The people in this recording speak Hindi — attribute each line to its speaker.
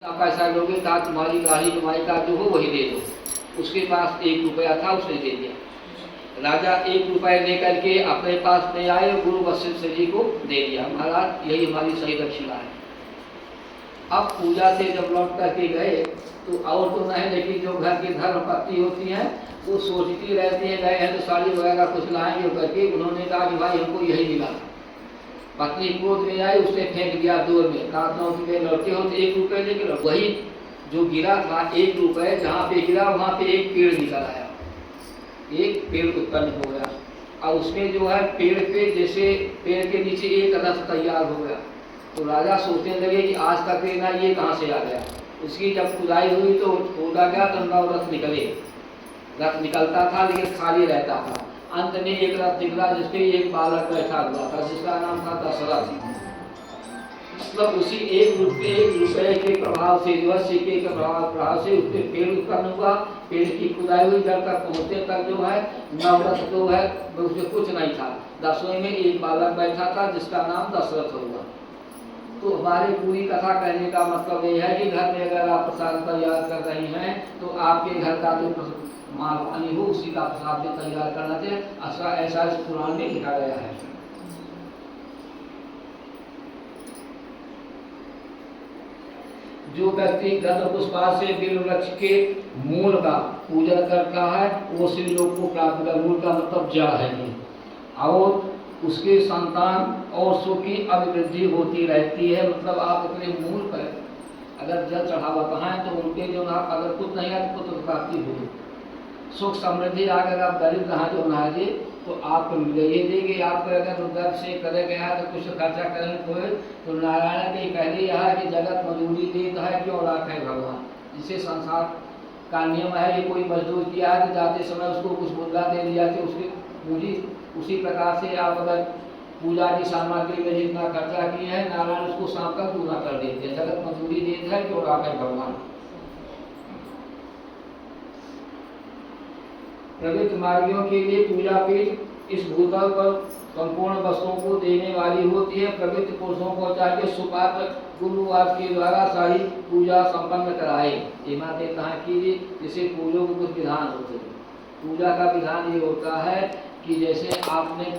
Speaker 1: पैसा लोगे कहा तुम्हारी गाड़ी तुम्हारी कार जो हो वही दे दो। उसके पास 1 रुपया था, उसने दे दिया। राजा 1 रुपये लेकर के अपने पास ले आए और गुरु वशिष्ठ जी को दे दिया, महाराज यही हमारी सही दक्षिणा है। अब पूजा से जब लौट करके गए तो और तो नहीं, लेकिन जो घर की धर्म पत्नी होती हैं वो सोचती रहती है गए हैं तो साड़ी वगैरह कुछ लाएंगे करके। उन्होंने कहा कि भाई हमको यही मिला। पत्नी क्रोध में आई, उसने फेंक दिया दूर में। कहा कि लौटे हो तो 1 रुपये लेके लौट। वही जो गिरा था 1 रुपये, जहाँ पे गिरा वहाँ पे एक पेड़ निकल आया, एक पेड़ उत्पन्न हो गया। और उसमें जो है पेड़ पे जैसे पेड़ के नीचे एक रथ तैयार हो गया। तो राजा सोचने लगे कि आज तक ना ये कहाँ से आ गया। उसकी जब खुदाई हुई तो खोदा गया तो नौ रथ निकले। रथ निकलता था लेकिन खाली रहता था। अंत में एक रथ निकला जिसपे एक बालक बैठा हुआ था जिसका नाम था दशरथ। मतलब उसी 1 रुपये के प्रभाव से जो है सिक्के के प्रभाव से उसके पेड़ उत्पन्न हुआ। पेड़ की खुदाई हुई, जब तक पहुँचते तक जो है नवरथ जो है उसमें कुछ नहीं था। 10वें में एक बालक बैठा था जिसका नाम दशरथ हुआ। तो हमारी पूरी कथा कहने का मतलब ये है कि घर में अगर आप प्रसाद तैयार कर रही हैं तो आपके घर का जो मालवानी हो उसी का प्रसाद भी तैयार करना चाहिए। ऐसा इस पुराण में लिखा गया है। जो व्यक्ति गंध पुष्पा से बिल्व वृक्ष के मूल का पूजन करता है वो शिवलोक को प्राप्त कर। मूल का मतलब जड़ है ये। और उसके संतान और सुख की अभिवृद्धि होती रहती है। मतलब आप अपने मूल पर अगर जल चढ़ावा कहाँ तो उनके जो अगर कुछ नहीं है तो पुत्र प्राप्ति होगी। सुख समृद्धि अगर आप गरीब रहा जो नहाजे तो आपको मिले ये देंगे। आपको अगर उधर से करे गया तो कुछ खर्चा करेंगे कोई तो नारायण के कहने यह है कि जगत मजदूरी देता है क्यों राखे भगवान। जिसे संसार का नियम है ये कोई मजदूर किया है तो जाते समय उसको कुछ मुद्रा दे दिया कि उसकी पूंजी। उसी प्रकार से आप अगर पूजा की सामग्री में जितना खर्चा किए हैं नारायण उसको शाम का पूरा कर देते हैं। जगत मजदूरी देता है क्यों राखे भगवान। प्रवृत्त मार्गियों के लिए पूजा पीठ इस भूतल पर संपूर्ण वस्तुओं को देने वाली होती है। प्रवृत्त पुरुषों को चाहिए सुपात्र गुरुवार के द्वारा सारी पूजा संपन्न कराए। माते कहा कीजिए जिसे पूजों के कुछ विधान होते हैं। पूजा का विधान ये होता है कि जैसे आपने